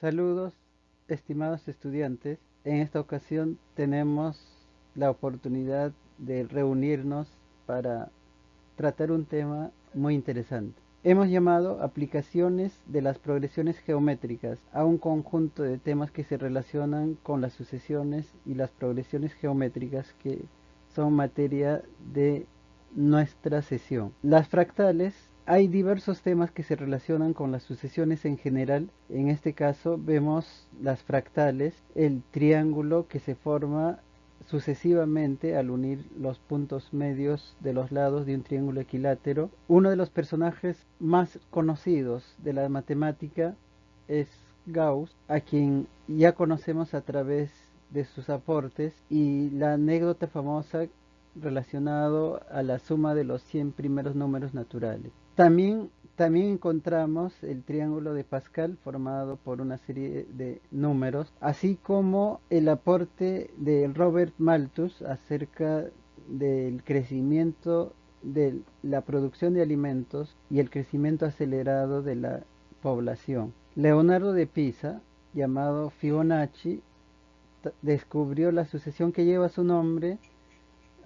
Saludos, estimados estudiantes. En esta ocasión tenemos la oportunidad de reunirnos para tratar un tema muy interesante. Hemos llamado aplicaciones de las progresiones geométricas a un conjunto de temas que se relacionan con las sucesiones y las progresiones geométricas que son materia de nuestra sesión. Las fractales, hay diversos temas que se relacionan con las sucesiones en general. En este caso vemos las fractales, el triángulo que se forma sucesivamente al unir los puntos medios de los lados de un triángulo equilátero. Uno de los personajes más conocidos de la matemática es Gauss, a quien ya conocemos a través de sus aportes y la anécdota famosa relacionado a la suma de los 100 primeros números naturales. También encontramos el triángulo de Pascal formado por una serie de números, así como el aporte de Robert Malthus acerca del crecimiento de la producción de alimentos y el crecimiento acelerado de la población. Leonardo de Pisa, llamado Fibonacci, descubrió la sucesión que lleva su nombre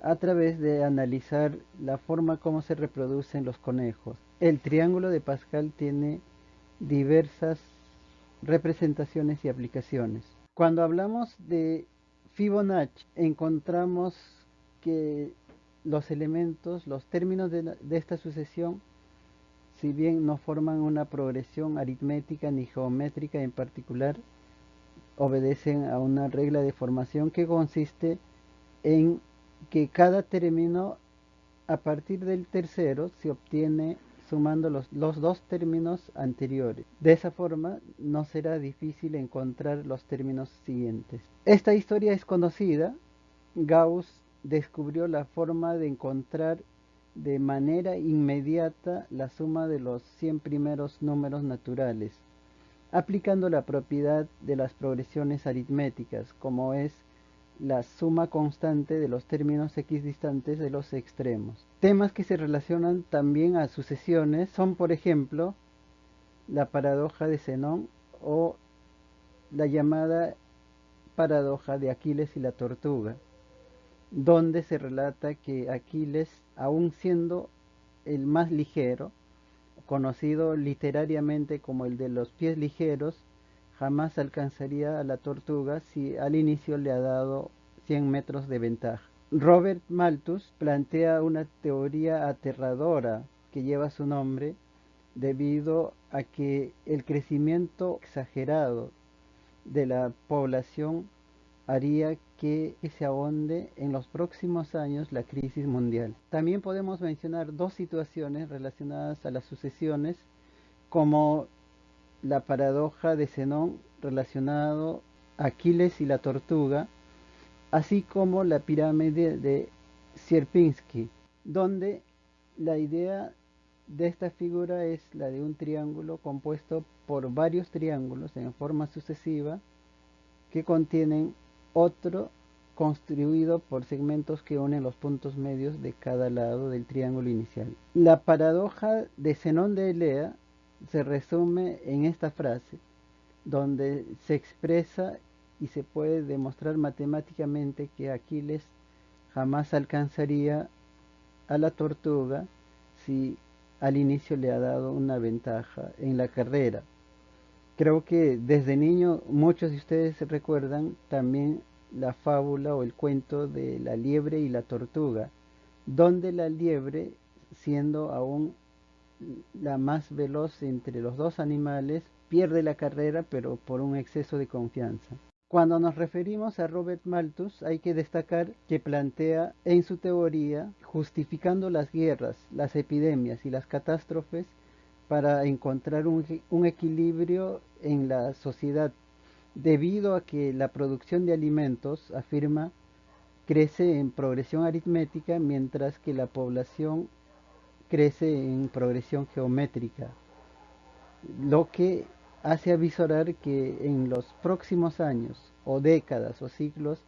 a través de analizar la forma como se reproducen los conejos. El triángulo de Pascal tiene diversas representaciones y aplicaciones. Cuando hablamos de Fibonacci, encontramos que los elementos, los términos de esta sucesión, si bien no forman una progresión aritmética ni geométrica en particular, obedecen a una regla de formación que consiste en que cada término a partir del tercero se obtiene sumando los dos términos anteriores. De esa forma no será difícil encontrar los términos siguientes. Esta historia es conocida. Gauss descubrió la forma de encontrar de manera inmediata la suma de los 100 primeros números naturales, aplicando la propiedad de las progresiones aritméticas, como es la suma constante de los términos equidistantes de los extremos. Temas que se relacionan también a sucesiones son, por ejemplo, la paradoja de Zenón o la llamada paradoja de Aquiles y la tortuga, donde se relata que Aquiles, aun siendo el más ligero, conocido literariamente como el de los pies ligeros, jamás alcanzaría a la tortuga si al inicio le ha dado 100 metros de ventaja. Robert Malthus plantea una teoría aterradora que lleva su nombre debido a que el crecimiento exagerado de la población haría que se ahonde en los próximos años la crisis mundial. También podemos mencionar dos situaciones relacionadas a las sucesiones, como la paradoja de Zenón relacionado a Aquiles y la tortuga, así como la pirámide de Sierpinski, donde la idea de esta figura es la de un triángulo compuesto por varios triángulos en forma sucesiva que contienen otro construido por segmentos que unen los puntos medios de cada lado del triángulo inicial. La paradoja de Zenón de Elea se resume en esta frase, donde se expresa y se puede demostrar matemáticamente que Aquiles jamás alcanzaría a la tortuga si al inicio le ha dado una ventaja en la carrera. Creo que desde niño muchos de ustedes recuerdan también la fábula o el cuento de la liebre y la tortuga, donde la liebre, siendo aún la más veloz entre los dos animales, pierde la carrera pero por un exceso de confianza. Cuando nos referimos a Robert Malthus, hay que destacar que plantea en su teoría, justificando las guerras, las epidemias y las catástrofes, para encontrar un equilibrio en la sociedad, debido a que la producción de alimentos, afirma, crece en progresión aritmética, mientras que la población crece en progresión geométrica, lo que hace avisorar que en los próximos años o décadas o siglos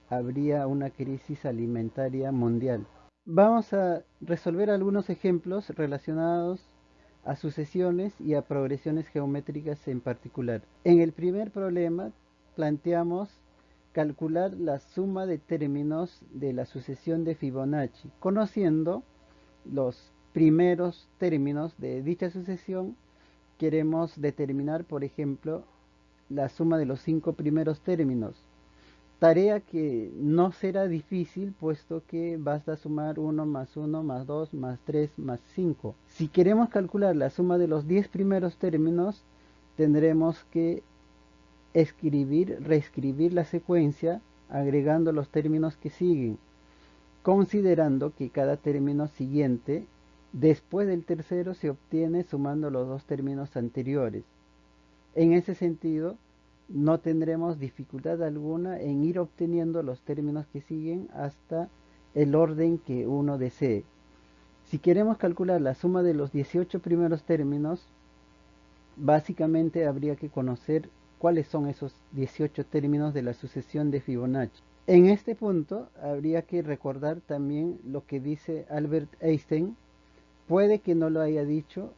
habría una crisis alimentaria mundial. Vamos a resolver algunos ejemplos relacionados a sucesiones y a progresiones geométricas en particular. En el primer problema planteamos calcular la suma de términos de la sucesión de Fibonacci, conociendo los primeros términos de dicha sucesión. Queremos determinar, por ejemplo, la suma de los 5 primeros términos. Tarea que no será difícil, puesto que basta sumar 1 más 1 más 2 más 3 más 5. Si queremos calcular la suma de los 10 primeros términos, tendremos que reescribir la secuencia agregando los términos que siguen, considerando que cada término siguiente después del tercero se obtiene sumando los dos términos anteriores. En ese sentido, no tendremos dificultad alguna en ir obteniendo los términos que siguen hasta el orden que uno desee. Si queremos calcular la suma de los 18 primeros términos, básicamente habría que conocer cuáles son esos 18 términos de la sucesión de Fibonacci. En este punto habría que recordar también lo que dice Albert Einstein. Puede que no lo haya dicho,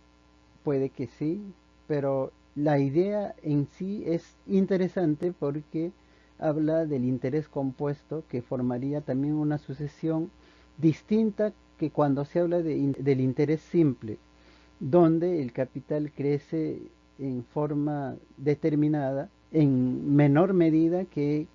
puede que sí, pero la idea en sí es interesante porque habla del interés compuesto, que formaría también una sucesión distinta que cuando se habla del interés simple, donde el capital crece en forma determinada en menor medida que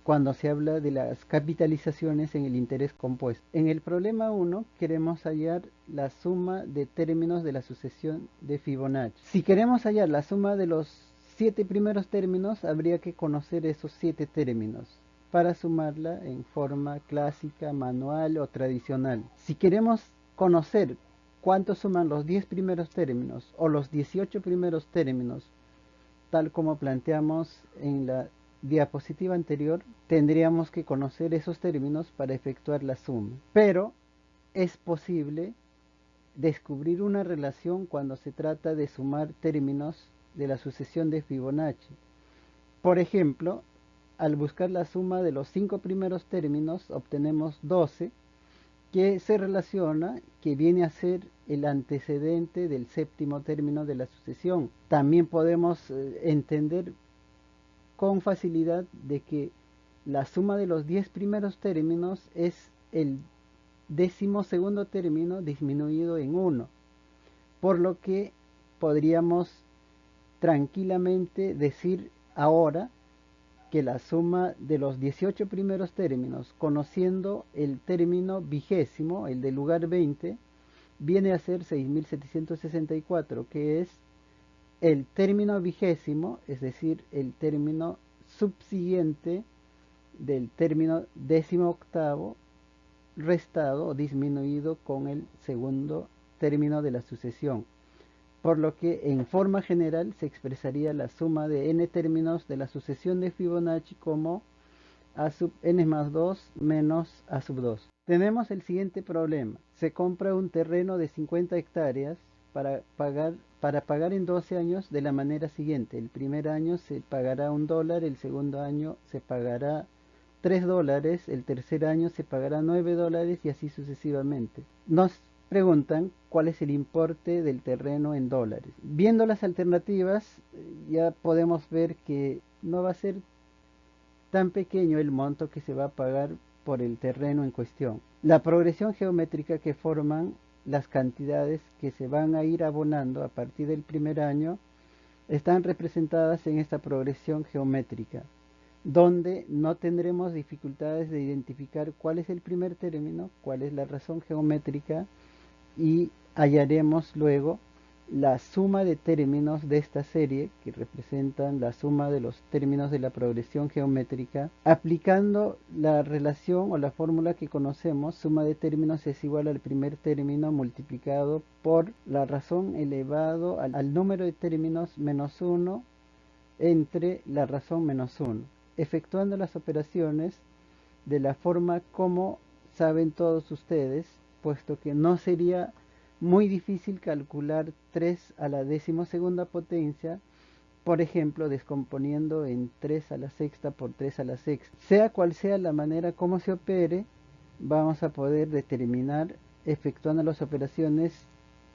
cuando se habla de las capitalizaciones en el interés compuesto. En el problema 1 queremos hallar la suma de términos de la sucesión de Fibonacci. Si queremos hallar la suma de los 7 primeros términos, habría que conocer esos 7 términos para sumarla en forma clásica, manual o tradicional. Si queremos conocer cuánto suman los 10 primeros términos o los 18 primeros términos, tal como planteamos en la diapositiva anterior, tendríamos que conocer esos términos para efectuar la suma. Pero es posible descubrir una relación cuando se trata de sumar términos de la sucesión de Fibonacci. Por ejemplo, al buscar la suma de los 5 primeros términos obtenemos 12, que se relaciona, que viene a ser el antecedente del séptimo término de la sucesión. También podemos entender con facilidad de que la suma de los 10 primeros términos es el 12º término disminuido en 1, por lo que podríamos tranquilamente decir ahora que la suma de los 18 primeros términos, conociendo el término vigésimo, el del lugar 20, viene a ser 6.764, que es el término vigésimo, es decir, el término subsiguiente del término 18º, restado o disminuido con el segundo término de la sucesión, por lo que en forma general se expresaría la suma de n términos de la sucesión de Fibonacci como a sub n más 2 menos a sub 2. Tenemos el siguiente problema. Se compra un terreno de 50 hectáreas para pagar en 12 años de la manera siguiente. El primer año se pagará $1, el segundo año se pagará $3, el tercer año se pagará $9 y así sucesivamente. Nos preguntan cuál es el importe del terreno en dólares. Viendo las alternativas, ya podemos ver que no va a ser tan pequeño el monto que se va a pagar por el terreno en cuestión. La progresión geométrica que forman las cantidades que se van a ir abonando a partir del primer año están representadas en esta progresión geométrica, donde no tendremos dificultades de identificar cuál es el primer término, cuál es la razón geométrica, y hallaremos luego la suma de términos de esta serie, que representan la suma de los términos de la progresión geométrica, aplicando la relación o la fórmula que conocemos. Suma de términos es igual al primer término multiplicado por la razón elevado al número de términos menos 1 entre la razón menos 1, efectuando las operaciones de la forma como saben todos ustedes, puesto que no sería muy difícil calcular 3 a la 12ª potencia, por ejemplo, descomponiendo en 3 a la sexta por 3 a la sexta. Sea cual sea la manera como se opere, vamos a poder determinar, efectuando las operaciones,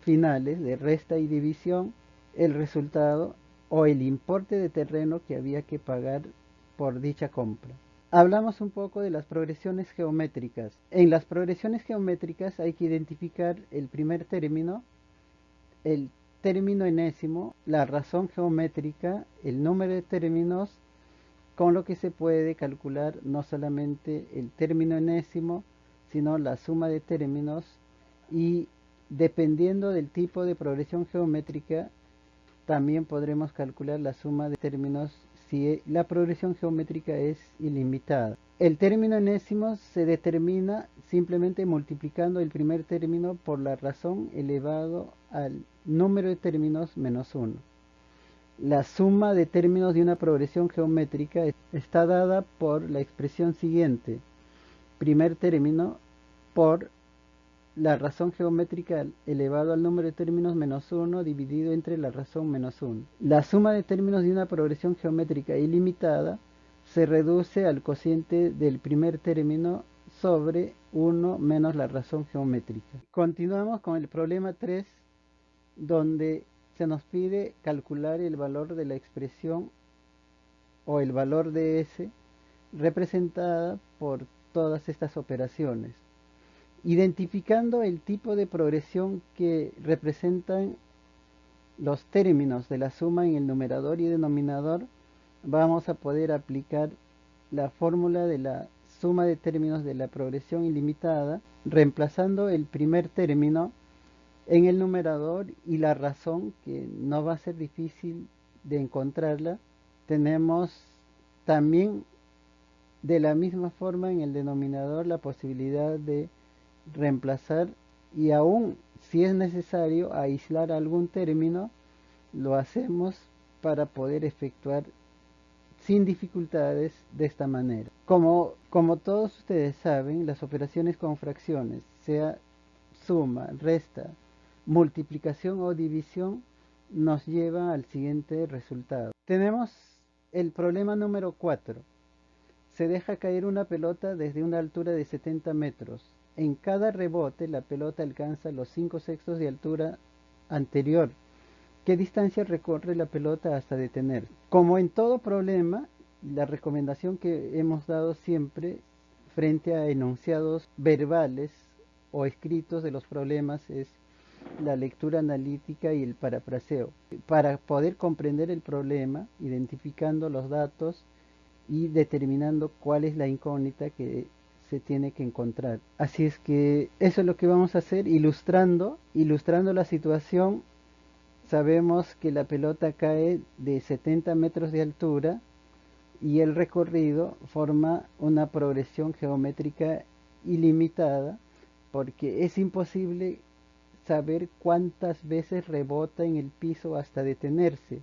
finales de resta y división, el resultado o el importe de terreno que había que pagar por dicha compra. Hablamos un poco de las progresiones geométricas. En las progresiones geométricas hay que identificar el primer término, el término enésimo, la razón geométrica, el número de términos, con lo que se puede calcular no solamente el término enésimo, sino la suma de términos, y dependiendo del tipo de progresión geométrica, también podremos calcular la suma de términos si la progresión geométrica es ilimitada. El término enésimo se determina simplemente multiplicando el primer término por la razón elevado al número de términos menos 1. La suma de términos de una progresión geométrica está dada por la expresión siguiente: primer término por la razón geométrica elevado al número de términos menos 1 dividido entre la razón menos 1. La suma de términos de una progresión geométrica ilimitada se reduce al cociente del primer término sobre 1 menos la razón geométrica. Continuamos con el problema 3, donde se nos pide calcular el valor de la expresión o el valor de S representada por todas estas operaciones, identificando el tipo de progresión que representan los términos de la suma en el numerador y denominador. Vamos a poder aplicar la fórmula de la suma de términos de la progresión ilimitada, reemplazando el primer término en el numerador y la razón, que no va a ser difícil de encontrarla. Tenemos también de la misma forma en el denominador la posibilidad de reemplazar, y aún si es necesario aislar algún término, lo hacemos para poder efectuar sin dificultades de esta manera. Como todos ustedes saben, las operaciones con fracciones, sea suma, resta, multiplicación o división, nos llevan al siguiente resultado. Tenemos el problema número 4. Se deja caer una pelota desde una altura de 70 metros. En cada rebote la pelota alcanza los 5/6 de altura anterior. ¿Qué distancia recorre la pelota hasta detenerse? Como en todo problema, la recomendación que hemos dado siempre frente a enunciados verbales o escritos de los problemas es la lectura analítica y el parafraseo, para poder comprender el problema, identificando los datos y determinando cuál es la incógnita que se tiene que encontrar. Así es que eso es lo que vamos a hacer, ilustrando la situación. Sabemos que la pelota cae de 70 metros de altura y el recorrido forma una progresión geométrica ilimitada, porque es imposible saber cuántas veces rebota en el piso hasta detenerse,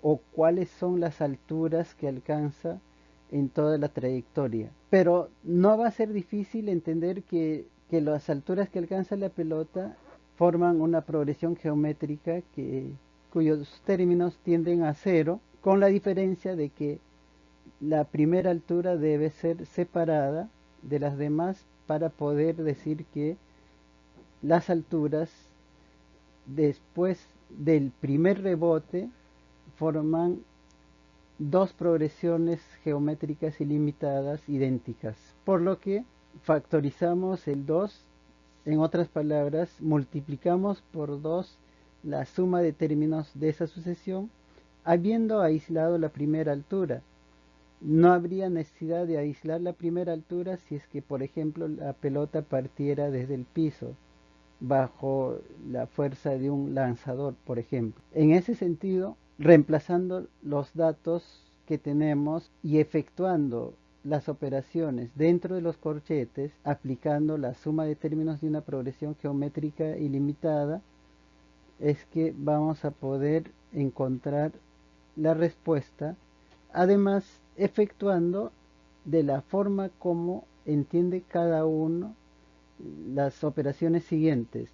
o cuáles son las alturas que alcanza en toda la trayectoria. Pero no va a ser difícil entender que las alturas que alcanza la pelota forman una progresión geométrica cuyos términos tienden a cero, con la diferencia de que la primera altura debe ser separada de las demás para poder decir que las alturas después del primer rebote forman dos progresiones geométricas ilimitadas idénticas, por lo que factorizamos el 2, en otras palabras, multiplicamos por 2 la suma de términos de esa sucesión, habiendo aislado la primera altura. No habría necesidad de aislar la primera altura si es que, por ejemplo, la pelota partiera desde el piso, bajo la fuerza de un lanzador, por ejemplo. En ese sentido, reemplazando los datos que tenemos y efectuando las operaciones dentro de los corchetes, aplicando la suma de términos de una progresión geométrica ilimitada, es que vamos a poder encontrar la respuesta, además efectuando de la forma como entiende cada uno las operaciones siguientes,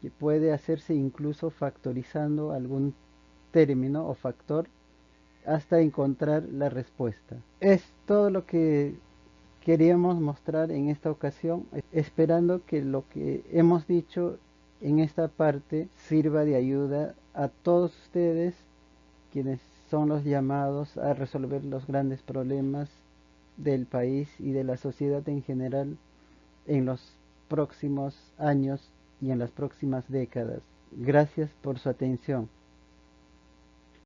que puede hacerse incluso factorizando algún término o factor hasta encontrar la respuesta. Es todo lo que queríamos mostrar en esta ocasión, esperando que lo que hemos dicho en esta parte sirva de ayuda a todos ustedes, quienes son los llamados a resolver los grandes problemas del país y de la sociedad en general en los próximos años y en las próximas décadas. Gracias por su atención.